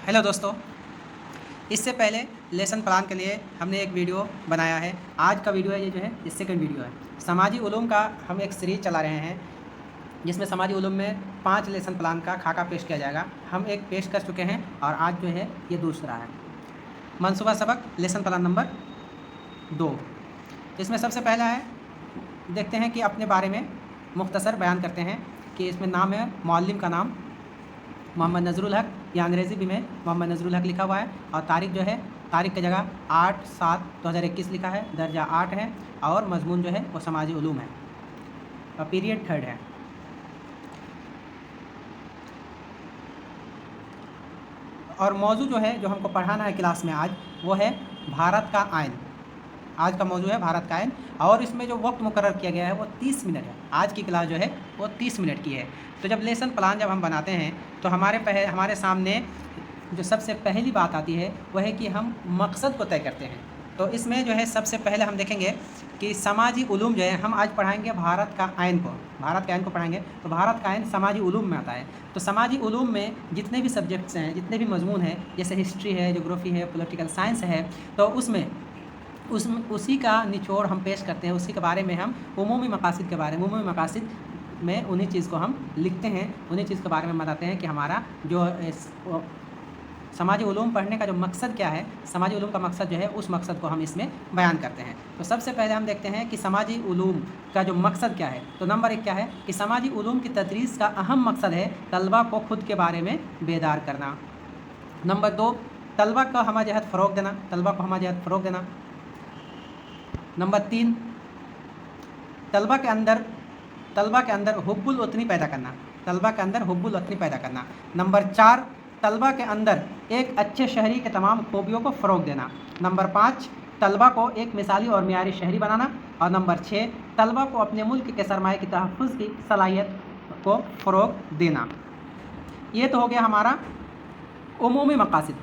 Hello दोस्तों, इससे पहले लेसन प्लान के लिए हमने एक वीडियो बनाया है। आज का वीडियो है ये जो है ये सेकंड वीडियो है। समाजी उलूम का हम एक सीरीज़ चला रहे हैं जिसमें समाजी उलूम में 5 लेसन प्लान का खाका पेश किया जाएगा। हम एक पेश कर चुके हैं और आज जो है ये दूसरा है। मनसूबा सबक लेसन प्लान नंबर 2। इसमें सबसे पहला है, देखते हैं कि अपने बारे में मुख्तसर बयान करते हैं कि इसमें नाम है, मौल्लिम का नाम मोहम्मद नज़रुल हक, या अंग्रेज़ी भी में मोहम्मद नज़रुल हक लिखा हुआ है और तारीख जो है, तारीख की जगह 8/7/2021 लिखा है, दर्जा 8 है और मजमून जो है वो समाजी उलूम है और पीरियड 3rd है। और मौजू जो है जो हमको पढ़ाना है क्लास में आज, वो है भारत का आयन। आज का मौजू है भारत का आयन और इसमें जो वक्त मुकर्रर किया गया है वो 30 मिनट है। आज की क्लास जो है वो 30 मिनट की है। तो जब लेसन प्लान जब हम बनाते हैं तो हमारे सामने जो सबसे पहली बात आती है वह है कि हम मकसद को तय करते हैं। तो इसमें जो है सबसे पहले हम देखेंगे कि समाजी उलूम जो है, हम आज पढ़ाएंगे भारत का आयन को पढ़ाएंगे। तो भारत का आयन समाजी उलूम में आता है। तो समाजी उलूम में जितने भी सब्जेक्ट्स हैं, जितने भी मजमून हैं, जैसे हिस्ट्री है, ज्योग्राफी है, पॉलिटिकल साइंस है, तो उसमें उसी का निचोड़ हम पेश करते हैं। उसी के बारे में हम उमूमी मकासिद के बारे में, उमूमी मकासिद में उन्हीं चीज़ को हम लिखते हैं, उन्हीं चीज़ के बारे में बताते हैं कि हमारा जो समाजी उलूम पढ़ने का जो मकसद क्या है, समाजी उलूम का मकसद जो है उस मकसद को हम इसमें बयान करते हैं। तो सबसे पहले हम देखते हैं कि समाजी उलूम का जो मकसद क्या है। तो नंबर 1 क्या है कि समाजी उलूम की तदरीस का अहम मकसद है तलबा को खुद के बारे में बेदार करना। नंबर 2, तलबा को हमा जहत फ़रोग़ देना। नंबर 3, तलबा के अंदर हुब्बुल वतनी पैदा करना। नंबर 4, तलबा के अंदर एक अच्छे शहरी के तमाम खूबियों को फ़रोग़ देना। नंबर 5, तलबा को एक मिसाली और मियारी शहरी बनाना। और नंबर 6, तलबा को अपने मुल्क के सरमाए की तहफ़्फ़ुज़ की सलाहियत को फ़रोग़ देना। ये तो हो गया हमारा उमूमी मकासिद,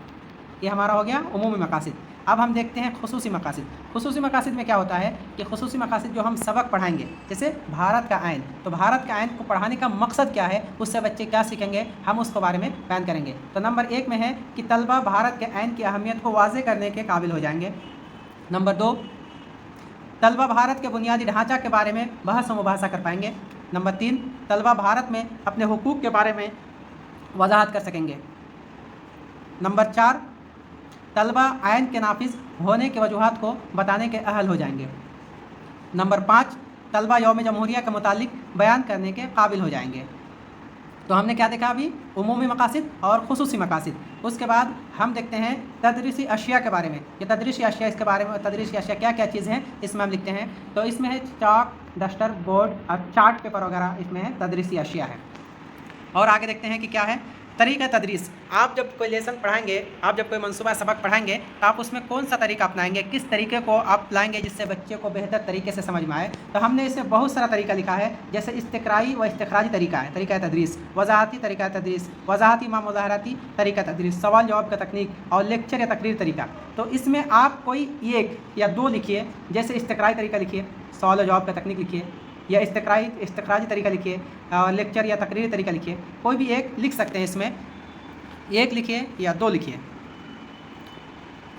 ये हमारा हो गया उमूमी मकासिद। अब हम देखते हैं खुसूसी मकासिद। खुसूसी मकासिद में क्या होता है कि खुसूसी मकासिद जो हम सबक पढ़ाएंगे, जैसे भारत का आयन, तो भारत का आयन को पढ़ाने का मकसद क्या है, उससे बच्चे क्या सीखेंगे, हम उसके बारे में बयान करेंगे। तो नंबर 1 में है कि तलबा भारत के आयन की अहमियत को वाज़े करने के काबिल हो जाएंगे। नंबर 2, तलबा भारत के बुनियादी ढांचा के बारे में बहस व मुबाहसा कर पाएंगे। नंबर 3, तलबा भारत में अपने हुकूक के बारे में वजाहत कर सकेंगे। नंबर 4, तलबा आयन के नाफिज होने के वजूहात को बताने के अहल हो जाएंगे। नंबर 5, तलबा यौम जमहूरिया के मुतालिक बयान करने के काबिल हो जाएंगे। तो हमने क्या देखा अभी, उमूमी मकासिद और खुसूसी मकासिद। उसके बाद हम देखते हैं तदरीसी अशिया के बारे में। ये तदरीसी अशिया, इसके बारे में तदरीसी अशिया क्या क्या चीज़ हैं इसमें हम लिखते हैं। तो इसमें है चाक, डस्टर, बोर्ड और चार्ट पेपर वगैरह, इसमें है तदरीसी अशिया है। और आगे देखते हैं कि क्या है तरीक़ा तदरीस। आप जब कोई लेसन पढ़ाएंगे, आप जब कोई मनसूबा सबक पढ़ाएंगे तो आप उसमें कौन सा तरीका अपनाएंगे, किस तरीके को आप लाएंगे जिससे बच्चे को बेहतर तरीके से समझ में आए। तो हमने इसमें बहुत सारा तरीका लिखा है, जैसे इस्तिक़राई व इस्तिख़राजी तरीका है, तरीका तदरीस, वज़ाहती तरीका तदरीस, वज़ाहती मा मुज़ाहराती तरीका तदरीस, सवाल जवाब का तकनीक और लेक्चर या तकरीर तरीका। तो इसमें आप कोई 1 या 2 लिखिए। जैसे इस्तिक़राई तरीका लिखिए, सवाल जवाब का तकनीक लिखिए, या इस्तिख़राजी तरीका लिखिए, लेक्चर या तकरीर तरीका लिखिए। कोई भी एक लिख सकते हैं, इसमें 1 लिखिए या 2 लिखिए।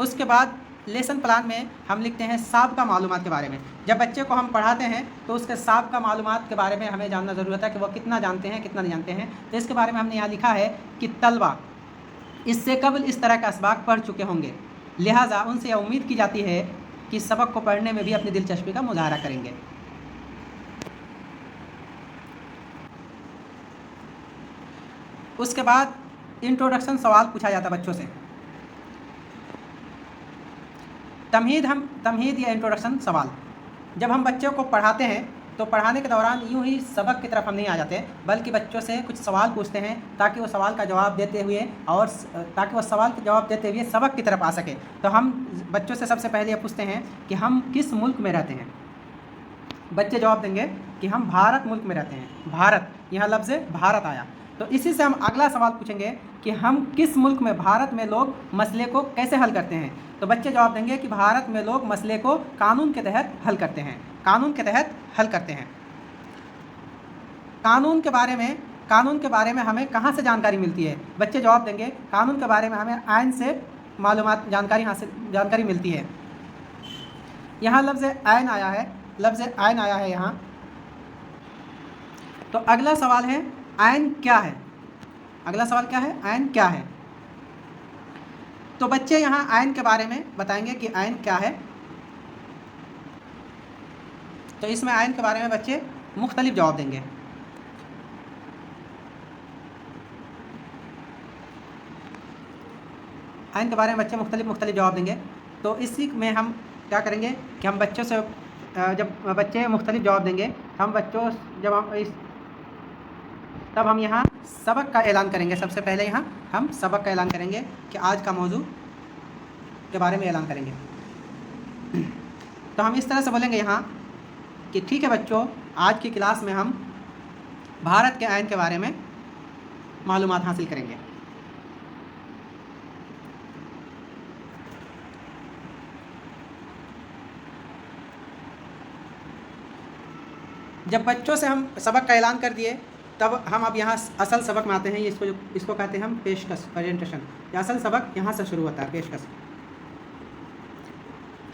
उसके बाद लेसन प्लान में हम लिखते हैं साबिक़ा मालूमात के बारे में। जब बच्चे को हम पढ़ाते हैं तो उसके साबिक़ा मालूमात के बारे में हमें जानना ज़रूरत है कि वह कितना जानते हैं, कितना नहीं जानते हैं। तो इसके बारे में हमने यहाँ लिखा है कि तलबा इससे कबल इस तरह का असबाक पढ़ चुके होंगे, लिहाजा उनसे यह उम्मीद की जाती है कि सबक को पढ़ने में भी अपनी दिलचस्पी का मुज़ाहरा करेंगे। उसके बाद इंट्रोडक्शन सवाल पूछा जाता बच्चों से। तमहीद या इंट्रोडक्शन सवाल जब हम बच्चों को पढ़ाते हैं तो पढ़ाने के दौरान यूं ही सबक की तरफ हम नहीं आ जाते, बल्कि बच्चों से कुछ सवाल पूछते हैं ताकि वो सवाल का जवाब देते हुए सबक की तरफ आ सके। तो हम बच्चों से सबसे पहले ये पूछते हैं कि हम किस मुल्क में रहते हैं। बच्चे जवाब देंगे कि हम भारत मुल्क में रहते हैं। भारत, यहाँ लफ्ज़ भारत आया। तो इसी से हम अगला सवाल पूछेंगे कि हम किस मुल्क में, भारत में लोग मसले को कैसे हल करते हैं। तो बच्चे जवाब देंगे कि भारत में लोग मसले को कानून के तहत हल करते हैं। कानून के बारे में कानून के बारे में हमें कहाँ से जानकारी मिलती है? बच्चे जवाब देंगे कानून के बारे में हमें आइन से मालूमात जानकारी मिलती है। यहाँ लफ्ज़ आइन आया है, लफ्ज़ आइन आया है यहाँ। तो अगला सवाल है आइन क्या है? अगला सवाल क्या है? आइन क्या है? तो बच्चे यहाँ आइन के बारे में बताएंगे कि आइन क्या है। तो इसमें आइन के बारे में बच्चे मुख्तलिफ जवाब देंगे। आइन के बारे में बच्चे मुख्तलिफ जवाब देंगे। तो इसी में हम क्या करेंगे कि हम बच्चों से जब बच्चे मुख्तलिफ जवाब देंगे हम बच्चों जब हम इस तब हम यहाँ सबक का ऐलान करेंगे। सबसे पहले यहाँ हम सबक का ऐलान करेंगे कि आज का मौजू के बारे में ऐलान करेंगे। तो हम इस तरह से बोलेंगे यहाँ कि ठीक है बच्चों, आज की क्लास में हम भारत के आइन के बारे में मालूमात हासिल करेंगे। जब बच्चों से हम सबक का ऐलान कर दिए तब हम अब यहाँ असल सबक में आते हैं। इसको कहते हैं हम पेशकश, प्रेजेंटेशन। या असल सबक यहाँ से शुरू होता है, पेशकश।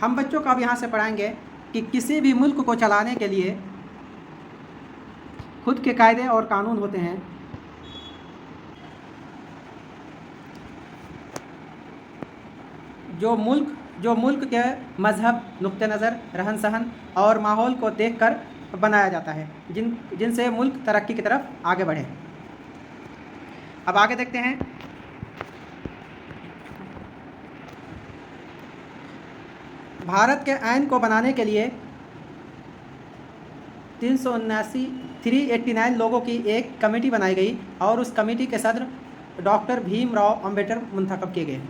हम बच्चों को अब यहाँ से पढ़ाएंगे कि किसी भी मुल्क को चलाने के लिए खुद के कायदे और कानून होते हैं। जो मुल्क के मज़हब, नुक्ते नज़र, रहन सहन और माहौल को देखकर बनाया जाता है, जिनसे मुल्क तरक्की की तरफ आगे बढ़े। अब आगे देखते हैं। भारत के आइन को बनाने के लिए 389 लोगों की एक कमेटी बनाई गई और उस कमेटी के सदर डॉक्टर भीमराव अंबेडकर मुंतखब किए गए।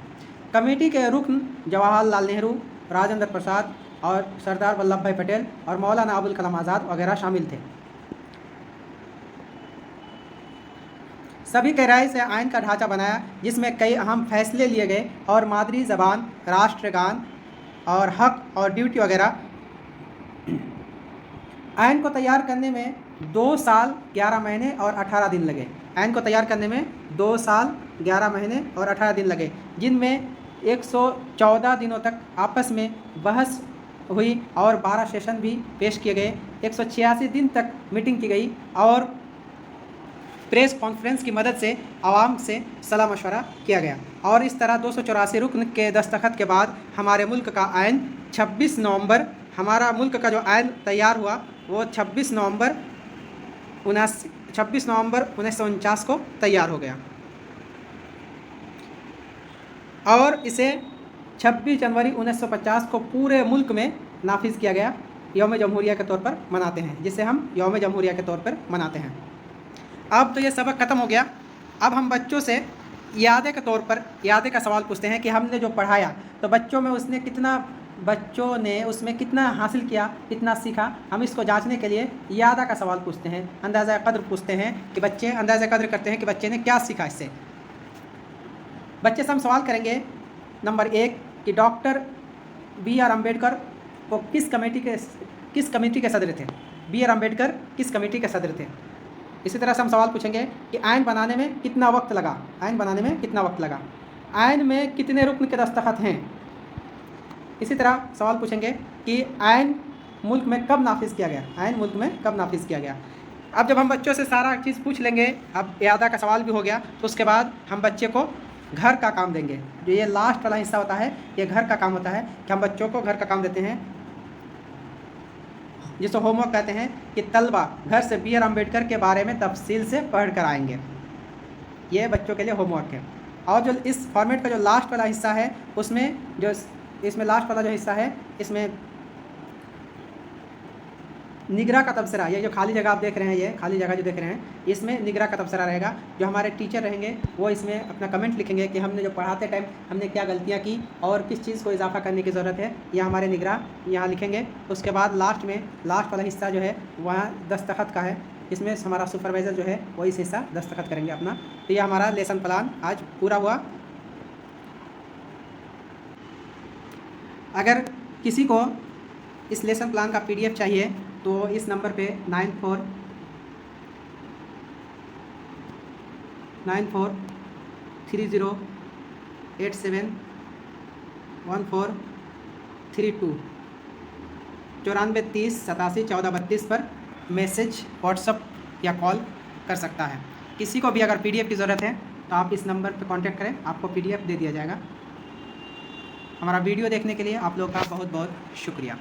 कमेटी के रुकन जवाहरलाल नेहरू, राजेंद्र प्रसाद और सरदार वल्लभ भाई पटेल और मौलाना अबुल कलाम आज़ाद वगैरह शामिल थे। सभी की राय से आइन का ढांचा बनाया, जिसमें कई अहम फैसले लिए गए और मादरी ज़बान, राष्ट्रगान और हक और ड्यूटी वगैरह। आइन को तैयार करने में 2 साल 11 महीने और 18 दिन लगे। आइन को तैयार करने में 2 साल 11 महीने और 18 दिन लगे, जिनमें 114 दिनों तक आपस में बहस हुई और 12 सेशन भी पेश किए गए। 186 दिन तक मीटिंग की गई और प्रेस कॉन्फ्रेंस की मदद से आवाम से सलाह मशवरा किया गया। और इस तरह 284 रुकन के दस्तखत के बाद हमारे मुल्क का आइन 26 नवंबर, हमारा मुल्क का जो आइन तैयार हुआ वो 26 नवंबर 1949 को तैयार हो गया और इसे 26 जनवरी 1950 को पूरे मुल्क में नाफिज किया गया। यौम जमहूरिया के तौर पर मनाते हैं, जिसे हम यौम जमहूरिया के तौर पर मनाते हैं। अब तो ये सबक ख़त्म हो गया। अब हम बच्चों से यादें के तौर पर यादें का सवाल पूछते हैं कि हमने जो पढ़ाया तो बच्चों ने उसमें कितना हासिल किया, कितना सीखा। हम इसको जांचने के लिए यादा का सवाल पूछते हैं, अंदाज़ा कद्र पूछते हैं कि बच्चे अंदाज़ा कद्र करते हैं कि बच्चे ने क्या सीखा इससे। बच्चे से हम सवाल करेंगे नंबर 1 कि डॉक्टर B.R. अम्बेडकर को किस कमेटी के सदर थे? B.R. अम्बेडकर किस कमेटी के सदर थे? इसी तरह से हम सवाल पूछेंगे कि आइन बनाने में कितना वक्त लगा? आइन बनाने में कितना वक्त लगा? आइन में कितने रुकन के दस्तखत हैं? इसी तरह सवाल पूछेंगे कि आइन मुल्क में कब नाफिज किया गया? आइन मुल्क में कब नाफिज किया गया? अब जब हम बच्चों से सारा चीज़ पूछ लेंगे, अब यादा का सवाल भी हो गया, तो उसके बाद हम बच्चे को घर का काम देंगे। जो ये लास्ट वाला हिस्सा होता है, ये घर का काम होता है कि हम बच्चों को घर का काम देते हैं, जिसको होमवर्क कहते हैं कि तलबा घर से B.R. अम्बेडकर के बारे में तफसील से पढ़ कर आएंगे। ये बच्चों के लिए होमवर्क है। और जो इस फॉर्मेट का जो लास्ट वाला हिस्सा है, इसमें लास्ट वाला जो हिस्सा है, इसमें निगरा का तबसरा, ये जो खाली जगह आप देख रहे हैं, ये खाली जगह जो देख रहे हैं, इसमें निगरा का तबसरा रहेगा। जो हमारे टीचर रहेंगे वो इसमें अपना कमेंट लिखेंगे कि हमने जो पढ़ाते टाइम हमने क्या गलतियाँ की और किस चीज़ को इजाफा करने की ज़रूरत है, यह हमारे निगरा यहाँ लिखेंगे। उसके बाद लास्ट वाला हिस्सा जो है वहाँ दस्तखत का है, इसमें हमारा सुपरवाइज़र जो है वो इस हिस्सा दस्तखत करेंगे अपना। तो ये हमारा लेसन प्लान आज पूरा हुआ। अगर किसी को इस लेसन प्लान का PDF चाहिए तो इस नंबर पे 9430871432 9430871432 पर मैसेज, व्हाट्सअप या कॉल कर सकता है। किसी को भी अगर PDF की ज़रूरत है तो आप इस नंबर पर कांटेक्ट करें, आपको PDF दे दिया जाएगा। हमारा वीडियो देखने के लिए आप लोग का बहुत बहुत शुक्रिया।